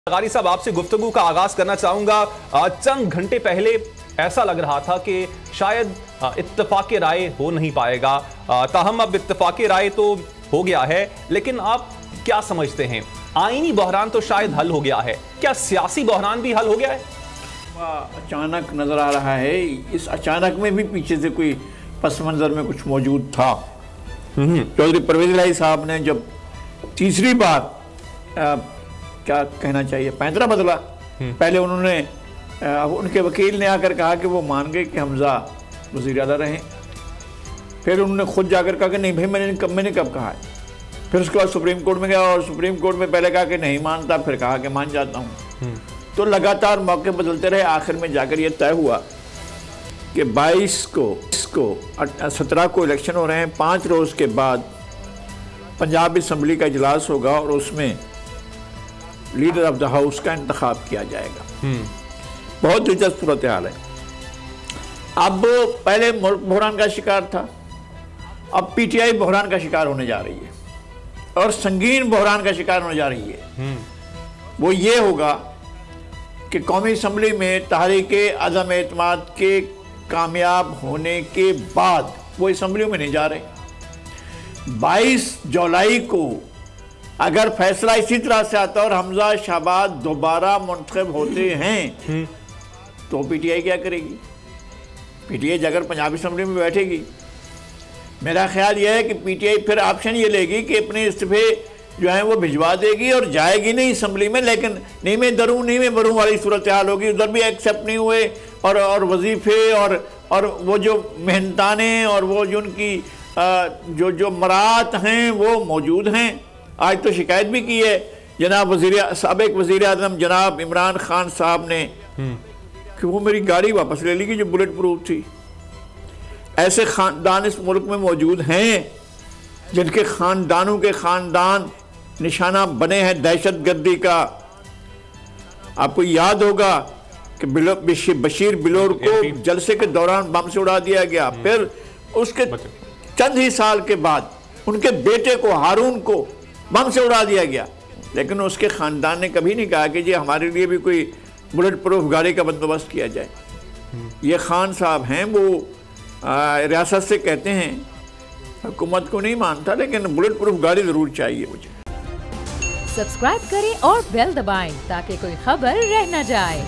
गारी साहब, आपसे गुफ्तगू का आगाज करना चाहूंगा। चंद घंटे पहले ऐसा लग रहा था कि शायद इत्तफाक राय हो नहीं पाएगा, ताहम अब इत्तफाक राय तो हो गया है, लेकिन आप क्या समझते हैं? आईनी बहरान तो शायद हल हो गया है, क्या सियासी बहरान भी हल हो गया है? अचानक नजर आ रहा है, इस अचानक में भी पीछे से कोई पस मंजर में कुछ मौजूद था। चौधरी परवेज इलाही साहब ने जब तीसरी बार क्या कहना चाहिए पैंतरा बदला, पहले उन्होंने उनके वकील ने आकर कहा कि वो मान गए कि हमजा वज़ीर आला रहें, फिर उन्होंने खुद जाकर कहा कि नहीं भाई मैंने कब कहा है, फिर उसके बाद सुप्रीम कोर्ट में गया और सुप्रीम कोर्ट में पहले कहा कि नहीं मानता, फिर कहा कि मान जाता हूँ। तो लगातार मौके बदलते रहे, आखिर में जाकर ये तय हुआ कि 22 को 17 को इलेक्शन हो रहे हैं, 5 रोज़ के बाद पंजाब असम्बली का इजलास होगा और उसमें लीडर ऑफ द हाउस का इंतखाब किया जाएगा। बहुत दिलचस्प सूरत हाल है। अब पहले मुल्क बहरान का शिकार था, अब पीटीआई बहरान का शिकार होने जा रही है और संगीन बहरान का शिकार होने जा रही है। वो ये होगा कि कौमी असम्बली में तहरीक अदम एतमाद के कामयाब होने के बाद वो असम्बली में नहीं जा रहे। 22 जुलाई को अगर फैसला इसी तरह से आता और हमजा शहबाज दोबारा मुंतखब होते हैं तो पीटीआई क्या करेगी? पीटीआई अगर पंजाब असम्बली में बैठेगी, मेरा ख्याल यह है कि पीटीआई फिर ऑप्शन ये लेगी कि अपने इस्तीफे जो हैं वो भिजवा देगी और जाएगी नहीं असम्बली में, लेकिन नहीं में दरूं नहीं में बरूं वाली सूरत हाल होगी। उधर भी एक्सेप्ट नहीं हुए और वजीफे और वो जो मेहनताने और वो जो उनकी जो मरात हैं वो मौजूद हैं। आज तो शिकायत भी की है जनाब साबिक वज़ीर आज़म जनाब इमरान खान साहब ने कि वो मेरी गाड़ी वापस ले ली कि जो बुलेट प्रूफ थी। ऐसे ख़ानदान इस मुल्क में मौजूद हैं जिनके ख़ानदानों के ख़ानदान निशाना बने हैं दहशतगर्दी का। आपको याद होगा कि बशीर बिलोर को जलसे के दौरान बम से उड़ा दिया गया, फिर उसके चंद ही साल के बाद उनके बेटे को हारून को बम से उड़ा दिया गया, लेकिन उसके ख़ानदान ने कभी नहीं कहा कि जी हमारे लिए भी कोई बुलेट प्रूफ गाड़ी का बंदोबस्त किया जाए। ये खान साहब हैं, वो रियासत से कहते हैं हुकूमत को नहीं मानता, लेकिन बुलेट प्रूफ गाड़ी ज़रूर चाहिए मुझे। सब्सक्राइब करें और बेल दबाएं ताकि कोई खबर रह न जाए।